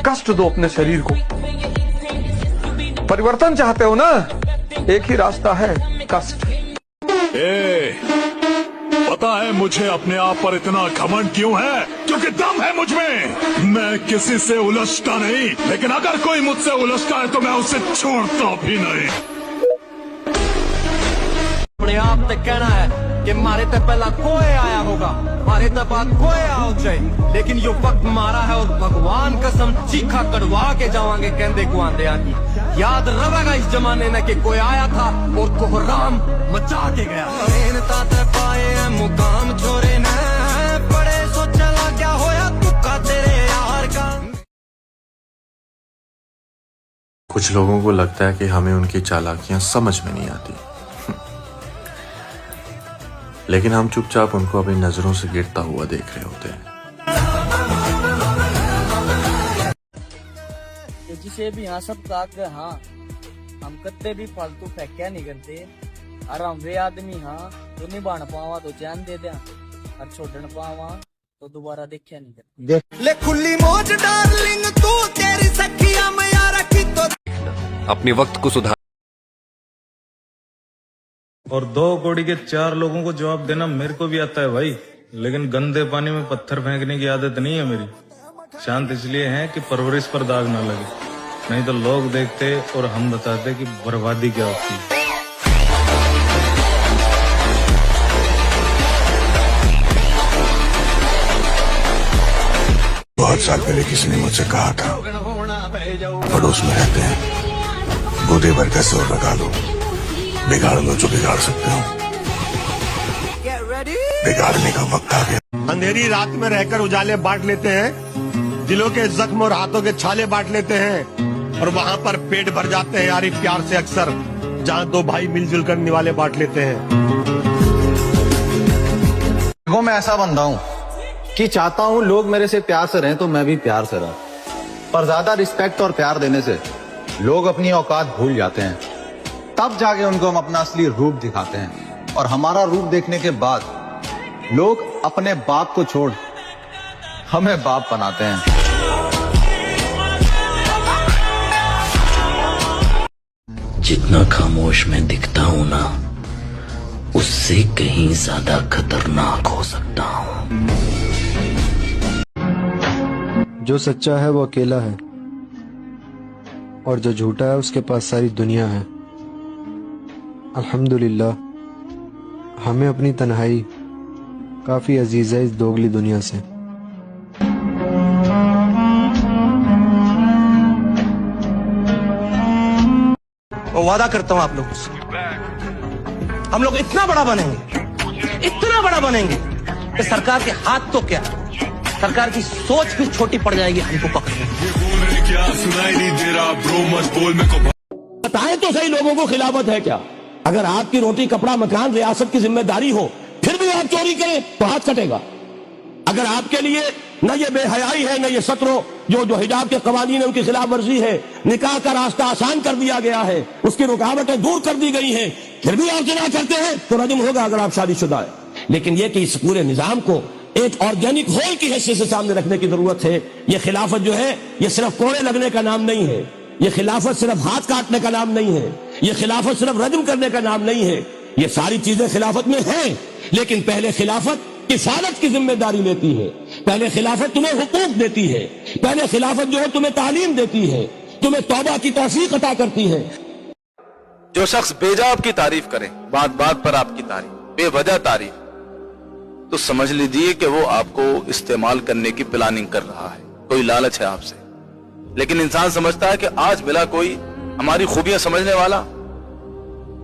कष्ट दो अपने शरीर को। परिवर्तन चाहते हो ना, एक ही रास्ता है, कष्ट। पता है मुझे अपने आप पर इतना घमंड क्यों है? क्योंकि दम है मुझ में। मैं किसी से उलझता नहीं, लेकिन अगर कोई मुझसे उलझता है तो मैं उसे छोड़ता भी नहीं। अपने आप से कहना है कि मारे तो पहला कोई आया होगा, मारे तो बाद कोई आओ जाए, लेकिन यो वक्त मारा है और भगवान कसम चीखा कड़वा के जावांगे कहते को आंदे आकी। याद रहेगा इस जमाने में कि कोई आया था और कोहराम मचा के गया। पाए हैं मुकाम छोरे ने बड़े सोचा लग क्या होया तुक्का तेरे यार का। कुछ लोगों को लगता है कि हमें उनकी चालाकियां समझ में नहीं आती, लेकिन हम चुपचाप उनको अपनी नजरों से गिरता हुआ देख रहे होते हैं। जिसे भी हाँ सब काक हाँ हम कत्ते भी फालतू फेंक्या नहीं करते। और हम वे आदमी हाँ तो निभान पावा तो चैन दे दिया और छोड़न पावा तो दोबारा देखा नहीं करते। ले खुली मौज डार्लिंग तू तेरी सखिया में यारा की तो अपने वक्त को सुधार। और 2 कौड़ी के 4 लोगों को जवाब देना मेरे को भी आता है भाई, लेकिन गंदे पानी में पत्थर फेंकने की आदत नहीं है मेरी। शांत इसलिए है कि परवरिश पर दाग ना लगे, नहीं तो लोग देखते और हम बताते कि बर्बादी क्या होती है। बहुत साल पहले किसी ने मुझसे कहा था, पड़ोस में रहते हैं, बूढ़े भर का शोर लगा लो, बिगाड़ लो जो बिगाड़ सकते हो। बिगाड़ने का वक्त आ गया। अंधेरी रात में रहकर उजाले बांट लेते हैं, दिलों के जख्म और हाथों के छाले बांट लेते हैं, और वहाँ पर पेट भर जाते हैं यारी प्यार से अक्सर, जहाँ 2 भाई मिलजुल कर निवाले बांट लेते हैं। देखो मैं ऐसा बंदा हूँ कि चाहता हूँ लोग मेरे से प्यार से रहें तो मैं भी प्यार से रहूं, पर ज्यादा रिस्पेक्ट और प्यार देने से लोग अपनी औकात भूल जाते हैं, तब जाके उनको हम अपना असली रूप दिखाते हैं, और हमारा रूप देखने के बाद लोग अपने बाप को छोड़ हमें बाप बनाते हैं। जितना खामोश मैं दिखता हूं ना, उससे कहीं ज्यादा खतरनाक हो सकता हूं। जो सच्चा है वो अकेला है, और जो झूठा है उसके पास सारी दुनिया है। अल्हम्दुलिल्लाह हमें अपनी तन्हाई काफी अजीज है इस दोगली दुनिया से। वादा करता हूं आप लोगों से, हम लोग इतना बड़ा बनेंगे कि सरकार के हाथ तो क्या, सरकार की सोच भी छोटी पड़ जाएगी हमको पकड़ने। बताएं तो सही लोगों को खिलाफत है क्या? अगर आपकी रोटी कपड़ा मकान रियासत की जिम्मेदारी हो, फिर भी आप चोरी करें तो हाथ कटेगा। अगर आपके लिए न ये बेहयाई है, न ये सत्रों जो हिजाब के कवानीन है उनकी खिलाफ वर्जी है, निकाह का रास्ता आसान कर दिया गया है, उसकी रुकावटें दूर कर दी गई हैं, फिर भी आप जिना करते हैं तो रजम होगा अगर आप शादीशुदा है। लेकिन ये कि इस पूरे निजाम को एक ऑर्गेनिक होल की हैसियत से सामने रखने की जरूरत है। ये खिलाफत जो है ये सिर्फ कोड़े लगने का नाम नहीं है, ये खिलाफत सिर्फ हाथ काटने का नाम नहीं है, ये खिलाफत सिर्फ रजम करने का नाम नहीं है। ये सारी चीजें खिलाफत में हैं, लेकिन पहले खिलाफत किफालत की जिम्मेदारी लेती है, पहले खिलाफत तुम्हें हुकूक देती है, पहले खिलाफत जो है तुम्हें तालीम देती है, तुम्हें तौबा की तौफीक अता करती है। जो शख्स बेजा आपकी तारीफ करे, बात बात पर आपकी तारीफ, बेवजह तारीफ, तो समझ लीजिए कि वो आपको इस्तेमाल करने की प्लानिंग कर रहा है, कोई लालच है आपसे। लेकिन इंसान समझता है कि आज मिला कोई हमारी खूबियां समझने वाला,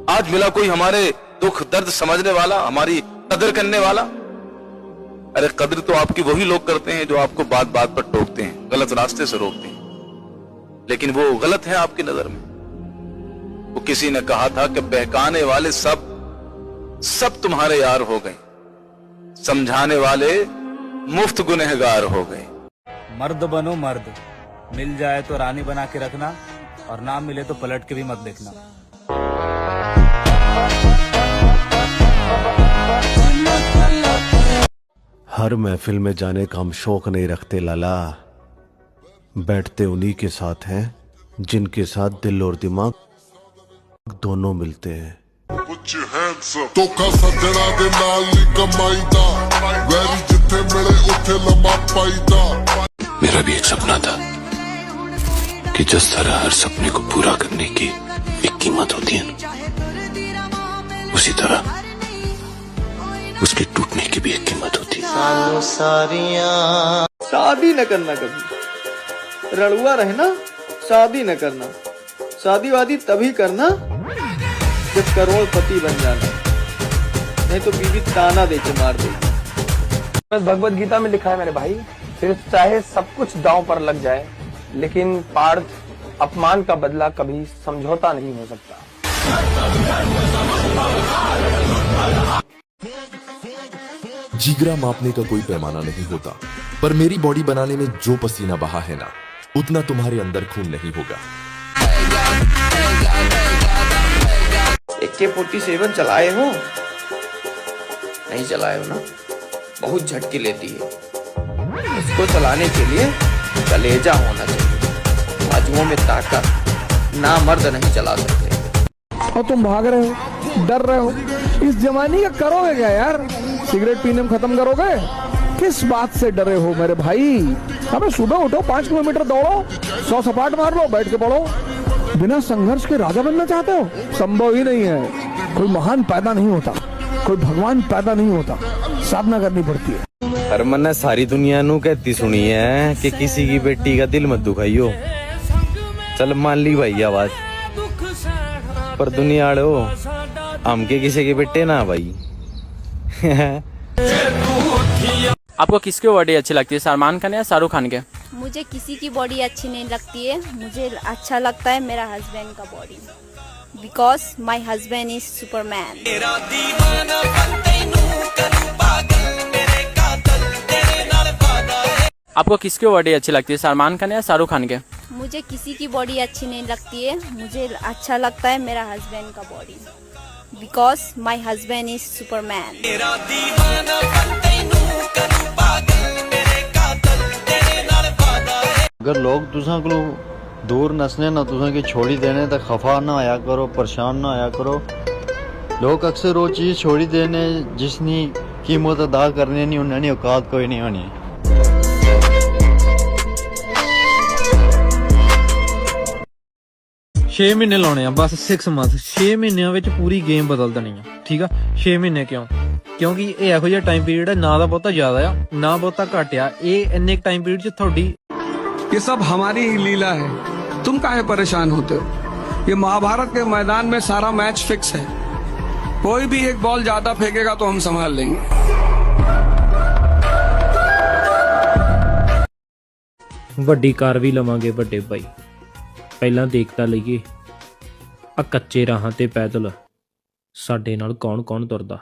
आज मिला कोई हमारे दुख दर्द समझने वाला, हमारी कदर करने वाला। अरे कदर तो आपकी वही लोग करते हैं जो आपको बात बात पर टोकते हैं, गलत रास्ते से रोकते हैं, लेकिन वो गलत है आपकी नजर में। वो किसी ने कहा था कि बहकाने वाले सब तुम्हारे यार हो गए, समझाने वाले मुफ्त गुनहगार हो गए। मर्द बनो मर्द, मिल जाए तो रानी बना के रखना, और ना मिले तो पलट के भी मत देखना। हर महफिल में जाने का हम शौक नहीं रखते लाला, बैठते उन्हीं के साथ हैं जिनके साथ दिल और दिमाग दोनों मिलते हैं। धोखा सज्जना दे नाल नी कमाईदा, वैरी जिथे मिले उथे लम्मा पाईदा। मेरा भी एक सपना था कि जिस तरह हर सपने को पूरा करने की एक कीमत होती है ना, उसी तरह उसके टूटने की भी एक कीमत होती है। शादी न करना कभी, रड़ुआ रहना, शादी न करना। शादी वादी तभी करना जब करोड़पति बन जाना, नहीं तो बीवी ताना दे के मार देगी। भगवत गीता में लिखा है मेरे भाई, फिर चाहे सब कुछ दांव पर लग जाए, लेकिन पार्थ अपमान का बदला कभी समझौता नहीं हो सकता। जिगरा मापने का कोई पैमाना नहीं होता, पर मेरी बॉडी बनाने में जो पसीना बहा है ना, उतना तुम्हारे अंदर खून नहीं होगा। AK-47 चलाए हो? नहीं चलाए हो ना? बहुत झटके लेती है। इसको चलाने के लिए कलेजा होना चाहिए, बाजुओं में ताकत। ना मर्द नहीं चला सकते। और तुम भाग रहे हो, डर रहे हो, इस जवानी का करोगे क्या यार? सिगरेट पीने में खत्म करोगे? किस बात से डरे हो मेरे भाई? अबे सुबह उठो, 5 किलोमीटर दौड़ो, 100 सपाट मार लो, बैठ के पढ़ो। बिना संघर्ष के राजा बनना चाहते हो? संभव ही नहीं है। कोई महान पैदा नहीं होता, कोई भगवान पैदा नहीं होता, साधना करनी पड़ती है। पर मैंने सारी दुनिया नू कहती सुनी है कि किसी की बेटी का दिल मत दुखाइयो। चल मान ली भाई आवाज, पर दुनिया आड़ो हम के किसी के बेटे ना भाई। आपको किसकी बॉडी अच्छी लगती है, सलमान खान या शाहरुख खान के? मुझे किसी की बॉडी अच्छी नहीं लगती है, मुझे अच्छा लगता है मेरा हस्बैंड का body, because my husband is Superman. आपको किसकी बॉडी अच्छी लगती है, सलमान खान या शाहरुख खान के? मुझे किसी की बॉडी अच्छी नहीं लगती है, मुझे अच्छा लगता है मेरा हस्बैंड का body, because my husband is Superman. अगर लोग तुसा को दूर नसने ना तुसा की छोड़ी देने तक खफा ना आया करो, परेशान ना आया करो। लोग अक्सर वो चीज छोड़ी देने जिसनी कीमत अदा करने नहीं उन्हें औकात कोई नहीं होनी। 6 महीने लाने बस 6 मंथ। 6 ਮਹੀਨਿਆਂ ਵਿੱਚ ਪੂਰੀ ਗੇਮ ਬਦਲ ਦੇਣੀ ਆ, ਠੀਕ ਆ। 6 ਮਹੀਨੇ ਕਿਉਂ? ਕਿਉਂਕਿ ਇਹ ਇਹੋ ਜਿਹਾ ਟਾਈਮ ਪੀਰੀਅਡ ਹੈ, ਨਾ ਦਾ ਬਹੁਤਾ ਜ਼ਿਆਦਾ ਆ ਨਾ ਬਹੁਤਾ ਘੱਟ ਆ। ਇਹ ਇੰਨੇ ਟਾਈਮ ਪੀਰੀਅਡ 'ਚ ਤੁਹਾਡੀ ये सब हमारी ही लीला है, तुम काहे परेशान होते हो? ये महाभारत के मैदान में सारा मैच फिक्स है, कोई भी एक बॉल ज्यादा फेंकेगा तो हम संभाल लेंगे। ਵੱਡੀ ਕਾਰ ਵੀ ਲਵਾਂਗੇ ਵੱਡੇ ਭਾਈ, ਪਹਿਲਾਂ ਦੇਖ ਤਾਂ ਲਈਏ ਆ ਕੱਚੇ ਰਾਹਾਂ ਤੇ ਪੈਦਲ ਸਾਡੇ ਨਾਲ ਕੌਣ ਕੌਣ ਤੁਰਦਾ।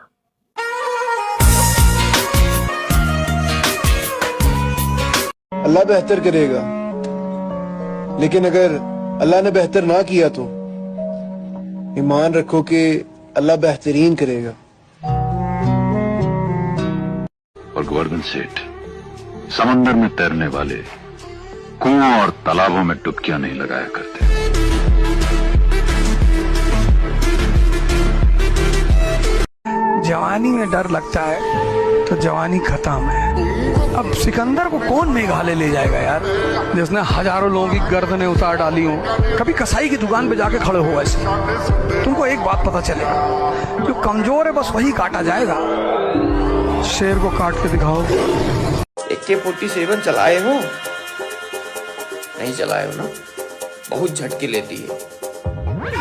अल्लाह बेहतर करेगा, लेकिन अगर अल्लाह ने बेहतर ना किया तो ईमान रखो कि अल्लाह बेहतरीन करेगा। और गोवर्धन सेठ समंदर में तैरने वाले कुओं और तालाबों में डुबकियां नहीं लगाया करते। जवानी में डर लगता है तो जवानी खत्म है। अब सिकंदर को कौन मेघालय ले जाएगा यार, जिसने हजारों लोगों की गर्दनें उतार डाली हो। कभी कसाई की दुकान पे जाके खड़े हो ऐसे, तुमको एक बात पता चलेगा, जो कमजोर है बस वही काटा जाएगा। शेर को काट के दिखाओ। AK-47 चलाए हो? नहीं चलाए हो ना? बहुत झटके लेती है।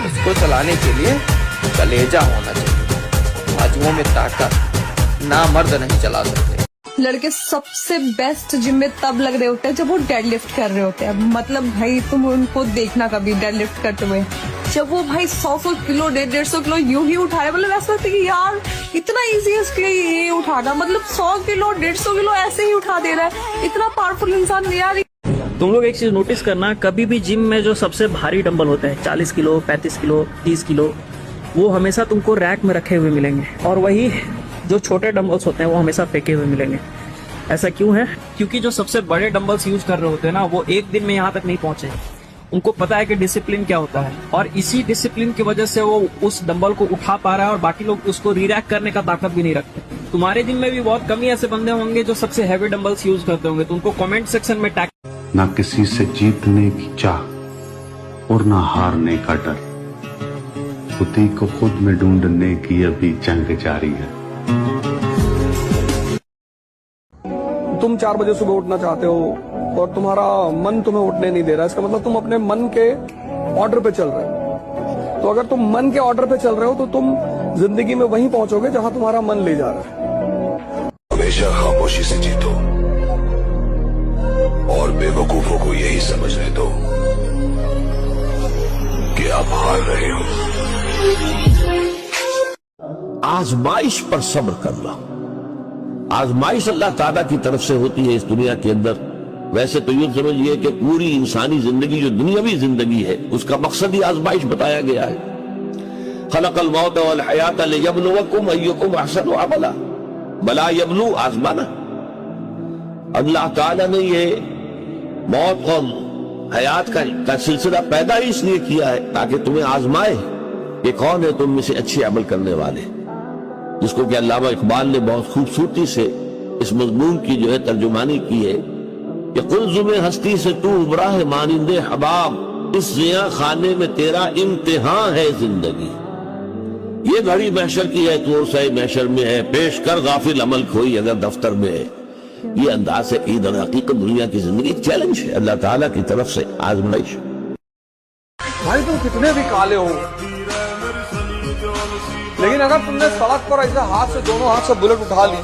इसको चलाने के लिए कलेजा होना चाहिए, बाजुओं में ताकत। ना मर्द नहीं चला सकते। लड़के सबसे बेस्ट जिम में तब लग रहे होते हैं जब वो डेडलिफ्ट कर रहे होते हैं। मतलब भाई तुम उनको देखना कभी डेडलिफ्ट करते हुए, जब वो भाई 100 किलो 150 किलो यूं ही उठा रहे, मतलब ऐसा लगता है कि यार इतना इजी है इसके लिए ये उठाना। मतलब 100 किलो 150 किलो ऐसे ही उठा दे रहा है, इतना पावरफुल इंसान नहीं यार। तुम लोग एक चीज नोटिस करना, कभी भी जिम में जो सबसे भारी डंबल होते हैं 40 किलो 35 किलो 30 किलो, वो हमेशा तुमको रैक में रखे हुए मिलेंगे, और वही जो छोटे डंबल्स होते हैं वो हमेशा फेंके हुए मिलेंगे। ऐसा क्यों है? क्योंकि जो सबसे बड़े डंबल्स यूज कर रहे होते हैं ना, वो एक दिन में यहाँ तक नहीं पहुंचे। उनको पता है कि डिसिप्लिन क्या होता है, और इसी डिसिप्लिन की वजह से वो उस डंबल को उठा पा रहा है, और बाकी लोग उसको रिरैक करने का ताकत भी नहीं रखते। तुम्हारे जिम में भी बहुत कम ही ऐसे बंदे होंगे जो सबसे हैवी डंबल्स यूज करते होंगे, तो उनको कमेंट सेक्शन में टैग। ना किसी से जीतने की चाह और ना हारने का डर, खुद ही को खुद में ढूंढने की अभी जंग जारी है। तुम 4 बजे सुबह उठना चाहते हो और तुम्हारा मन तुम्हें उठने नहीं दे रहा, इसका मतलब तुम अपने मन के ऑर्डर पे चल रहे हो। तो अगर तुम मन के ऑर्डर पे चल रहे हो तो तुम जिंदगी में वहीं पहुंचोगे जहां तुम्हारा मन ले जा रहा है। हमेशा खामोशी से जीतो और बेवकूफों को यही समझने दो कि आप हार रहे हो। आजमाइश पर सब्र करना। आजमाइश अल्लाह ताला की तरफ से होती है इस दुनिया के अंदर। वैसे तो यूं समझिए कि पूरी इंसानी जिंदगी जो दुनियावी जिंदगी है उसका मकसद ही आजमाइश बताया गया है। खलक़ल मौत वल हयात लियब्लुवकुम अय्युकुम अहसनु अमला, बला यब्लु आजमाना। अल्लाह ताला ने ये मौत और हयात का सिलसिला पैदा ही इसलिए किया है ताकि तुम्हें आजमाए कि कौन है तुम में से अच्छे अमल करने वाले, जिसको कि अल्लामा इकबाल ने बहुत खूबसूरती से इस मजमून की जो है तर्जुमानी की है कि कुल्ज़ुम हस्ती से तू उबरा है मानिंदे हबाब, इस जिया खाने में तेरा इम्तिहान है जिंदगी। ये घड़ी महशर की है, तू सही महशर में है, पेश कर गाफिल अमल खोई अगर दफ्तर में है। ये अंदाज है ईद और हकीकत दुनिया की जिंदगी चैलेंज है अल्लाह ताला की तरफ से आजमाइश। भाई तुम कितने भी काले हो, लेकिन अगर तुमने सड़क पर ऐसे हाथ से दोनों हाथ से बुलेट उठा ली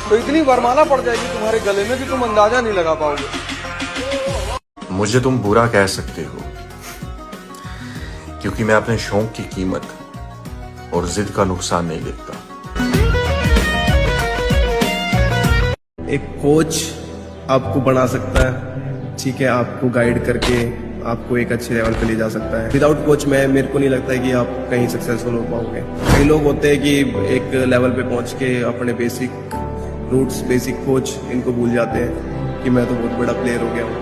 तो इतनी वरमाला पड़ जाएगी तुम्हारे गले में कि तुम अंदाजा नहीं लगा पाओगे। मुझे तुम बुरा कह सकते हो क्योंकि मैं अपने शौक की कीमत और जिद का नुकसान नहीं देखता। एक कोच आपको बना सकता है, ठीक है, आपको गाइड करके आपको एक अच्छे लेवल पे ले जा सकता है। विदाउट कोच मेरे को नहीं लगता है कि आप कहीं सक्सेसफुल हो पाओगे। कई लोग होते हैं कि एक लेवल पे पहुंच के अपने बेसिक रूट्स, बेसिक खोज इनको भूल जाते हैं कि मैं तो बहुत बड़ा प्लेयर हो गया हूँ,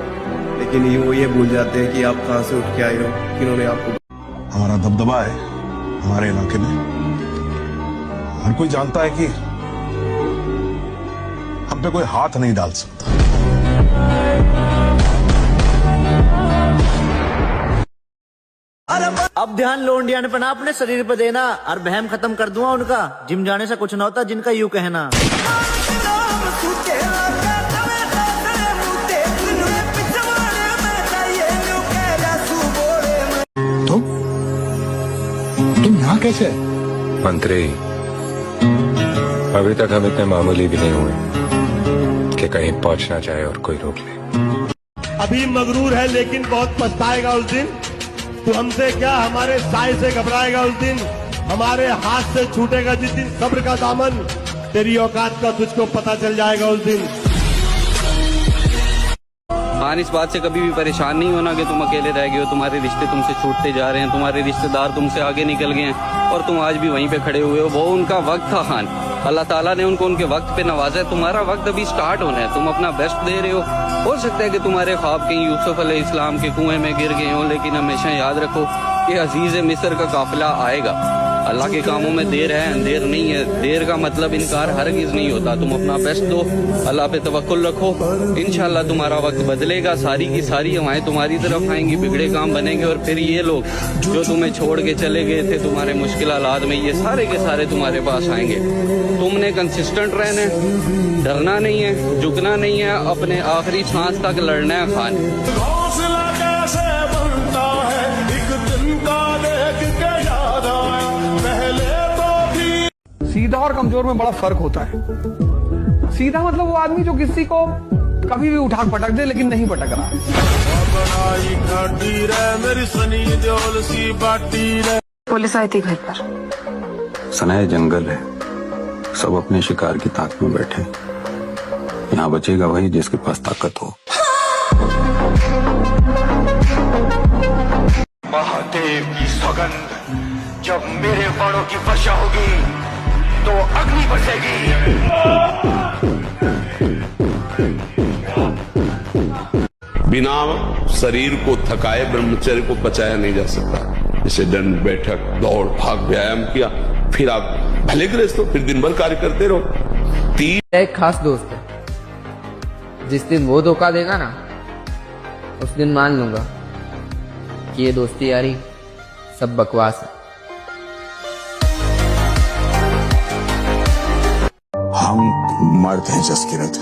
लेकिन वो ये भूल जाते हैं कि आप कहाँ से उठ के आए हो, किन्होंने आपको। हमारा दबदबा है हमारे इलाके में, हर कोई जानता है कि हम पे कोई हाथ नहीं डाल सकता। अब ध्यान लोंडिया ने पना अपने शरीर पे देना और बहम खत्म कर दूंगा उनका। जिम जाने से कुछ ना होता जिनका यूं कहना। तुम यहाँ कैसे? मंत्री, अभी तक हम इतने मामूली भी नहीं हुए कि कहीं पहुंचना चाहे और कोई रोक ले। अभी मगरूर है लेकिन बहुत पछताएगा उस दिन। तू हमसे क्या हमारे साय से घबराएगा उस दिन, हमारे हाथ से छूटेगा जिस दिन सब्र का दामन, तेरी औकात का तुझको पता चल जाएगा उस दिन। हाँ, इस बात से कभी भी परेशान नहीं होना कि तुम अकेले रह गए हो। तुम्हारे रिश्ते तुमसे छूटते जा रहे हैं, तुम्हारे रिश्तेदार तुमसे आगे निकल गए हैं और तुम आज भी वहीं पे खड़े हुए हो। वो उनका वक्त था खान, अल्लाह ताला ने उनको उनके वक्त पे नवाजा है। तुम्हारा वक्त अभी स्टार्ट होना है, तुम अपना बेस्ट दे रहे हो सकता है कि तुम्हारे ख्वाब कहीं यूसुफ अलैहिस्सलाम के कुएं में गिर गए हो, लेकिन हमेशा याद रखो कि अजीज मिस्र का काफिला आएगा। अल्लाह के कामों में देर है, अंधेर नहीं है। देर का मतलब इनकार हरगिज नहीं होता। तुम अपना बेस्ट दो, अल्लाह पे तवक्कुल रखो, इंशाल्लाह तुम्हारा वक्त बदलेगा। सारी की सारी हवाएं तुम्हारी तरफ आएंगी, बिगड़े काम बनेंगे और फिर ये लोग जो तुम्हें छोड़ के चले गए थे तुम्हारे मुश्किल हालात में, ये सारे के सारे तुम्हारे पास आएंगे। तुमने कंसिस्टेंट रहना है, डरना नहीं है, झुकना नहीं है, अपने आखिरी सांस तक लड़ना है खान। सीधा और कमजोर में बड़ा फर्क होता है। सीधा मतलब वो आदमी जो किसी को कभी भी उठा पटक दे लेकिन नहीं पटक रहा। पुलिस आई थी घर पर। सनाए जंगल है, सब अपने शिकार की ताक में बैठे। यहाँ बचेगा वही जिसके पास ताकत हो। महादेव की सौगंध, जब मेरे बाणों की वर्षा होगी तो अग्नि बरसेगी। बिना शरीर को थकाए ब्रह्मचर्य को बचाया नहीं जा सकता। जैसे दंड बैठक दौड़ भाग व्यायाम किया, फिर आप भले गृहस्थ हो, फिर दिन भर कार्य करते रहो। एक खास दोस्त है, जिस दिन वो धोखा देगा ना, उस दिन मान लूंगा कि ये दोस्ती यारी सब बकवास है। हम मर्द हैं जसकिरत,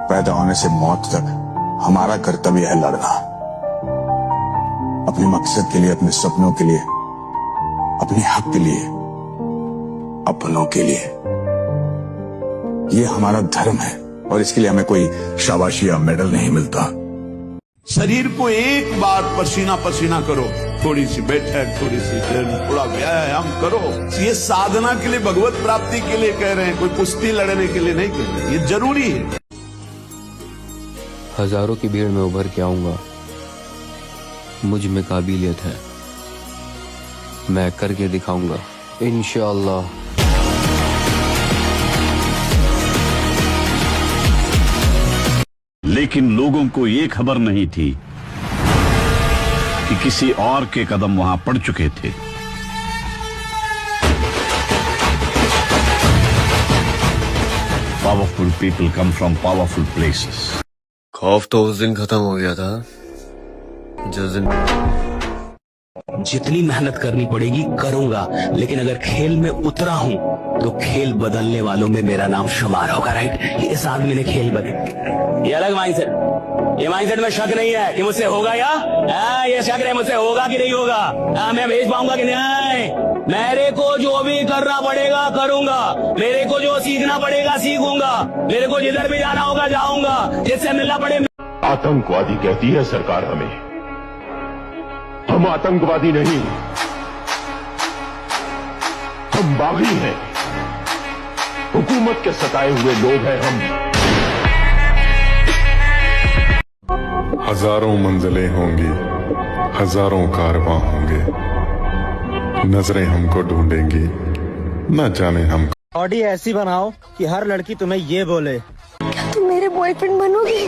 पैदा होने से मौत तक हमारा कर्तव्य है लड़ना, अपने मकसद के लिए, अपने सपनों के लिए, अपने हक के लिए, अपनों के लिए। ये हमारा धर्म है और इसके लिए हमें कोई शाबाशी या मेडल नहीं मिलता। शरीर को एक बार पसीना पसीना करो, थोड़ी सी बैठक, थोड़ी सी थोड़ा व्यायाम करो। ये साधना के लिए, भगवत प्राप्ति के लिए कह रहे हैं, कोई कुश्ती लड़ने के लिए नहीं कह रहे। ये जरूरी है। हजारों की भीड़ में उभर के आऊंगा, मुझ में काबिलियत है, मैं करके दिखाऊंगा इंशाअल्लाह। लेकिन लोगों को ये खबर नहीं थी कि किसी और के कदम वहां पड़ चुके थे। Powerful people come from powerful places. खौफ तो उस दिन खत्म हो गया था जिस दिन जितनी मेहनत करनी पड़ेगी करूंगा, लेकिन अगर खेल में उतरा हूं तो खेल बदलने वालों में मेरा नाम शुमार होगा। राइट, इस आदमी ने खेल बदल, ये अलग माइंडसेट, ये माइंडसेट में शक नहीं है कि मुझसे होगा या ये शक है मुझसे होगा कि नहीं होगा, मैं भेज पाऊंगा कि नहीं। मेरे को जो भी करना पड़ेगा करूंगा, मेरे को जो सीखना पड़ेगा सीखूंगा, मेरे को जिधर भी जाना होगा जाऊंगा, जिससे मिलना पड़े। आतंकवादी कहती है सरकार हमें, हम आतंकवादी नहीं, हम बागी हैं, हुकूमत के सताए हुए लोग हैं हम। हजारों मंजिलें होंगी, हजारों कारवां होंगे, नजरें हमको ढूंढेंगी, न जाने हम। बॉडी ऐसी बनाओ कि हर लड़की तुम्हें ये बोले, क्या तुम मेरे बॉयफ्रेंड बनोगे?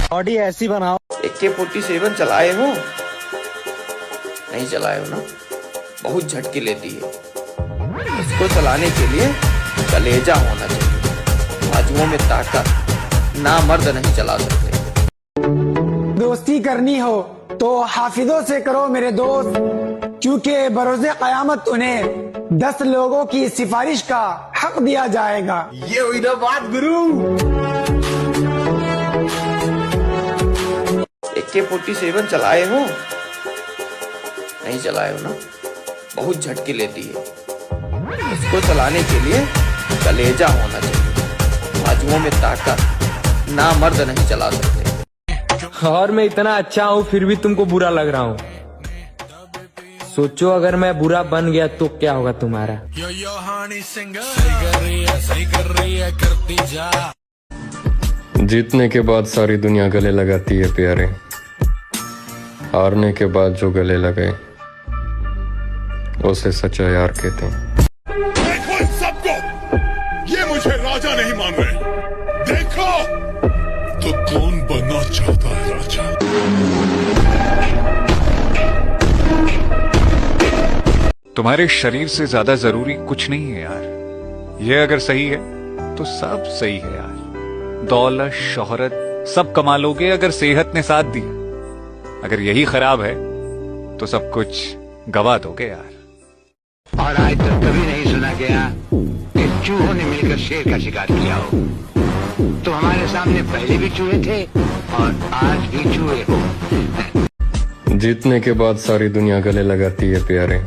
बॉडी ऐसी बनाओ। AK-47 चलाए हो? नहीं चलाए हो ना? बहुत झटके लेती है। इसको चलाने के लिए कलेजा होना चाहिए, बाजुओं में ताकत, ना मर्द नहीं चला सकते। दोस्ती करनी हो तो हाफिजों से करो मेरे दोस्त, क्योंकि बरोज़े क़यामत उन्हें 10 लोगों की सिफारिश का हक दिया जाएगा। ये हुई ना बात गुरु। AK-47 चलाए हो? नहीं चलाए हो ना? बहुत झटके लेती है। इसको चलाने के लिए कलेजा होना चाहिए, बाजुओं में ताकत, ना मर्द नहीं चला सकते। और मैं इतना अच्छा हूँ फिर भी तुमको बुरा लग रहा हूँ। सोचो अगर मैं बुरा बन गया तो क्या होगा तुम्हारा। जीतने के बाद सारी दुनिया गले लगाती है प्यारे, हारने के बाद जो गले लगे उसे सच्चा यार कहते हैं। देखो इन सबको, ये मुझे राजा नहीं मान रहे। देखो तो कौन बनना चाहता है राजा। तुम्हारे शरीर से ज्यादा जरूरी कुछ नहीं है यार। ये अगर सही है तो सब सही है यार। दौलत शोहरत सब कमा लोगे अगर सेहत ने साथ दी। अगर यही खराब है तो सब कुछ गवा दोगे यार। और आज तक कभी नहीं सुना गया कि चूहों ने मिलकर शेर का शिकार किया हो। तो हमारे सामने पहले भी चूहे थे और आज भी चूहे हो। जीतने के बाद सारी दुनिया गले लगाती है प्यारे,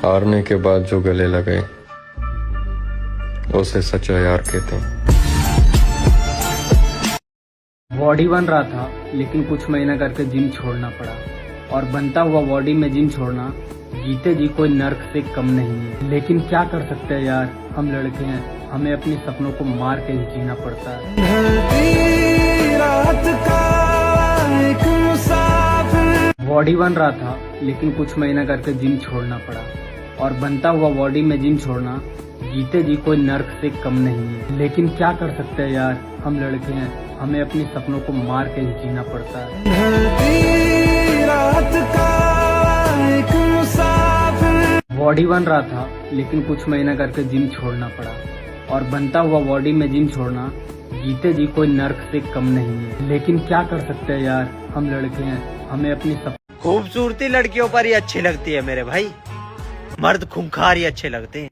हारने के बाद जो गले लगे उसे सच्चा यार कहते हैं। बॉडी बन रहा था लेकिन कुछ महीना करके जिम छोड़ना पड़ा, और बनता हुआ बॉडी में जिम छोड़ना जीते जी कोई नर्क से कम नहीं है। लेकिन क्या कर सकते हैं यार, हम लड़के हैं, हमें अपने सपनों को मार के ही जीना पड़ता है। बॉडी बन रहा था लेकिन कुछ महीना करके जिम छोड़ना पड़ा, और बनता हुआ बॉडी में जिम छोड़ना जीते जी कोई नर्क से कम नहीं है। लेकिन क्या कर सकते हैं यार, हम लड़के हैं, हमें अपने सपनों को मार के ही जीना पड़ता है। बॉडी बन रहा था, लेकिन कुछ महीना करके जिम छोड़ना पड़ा, और बनता हुआ बॉडी में जिम छोड़ना जीते जी कोई नर्क से कम नहीं है। लेकिन क्या कर सकते हैं यार, हम लड़के हैं, हमें अपनी खूबसूरती लड़कियों पर ही अच्छी लगती है मेरे भाई, मर्द खूंखार ही अच्छे लगते हैं।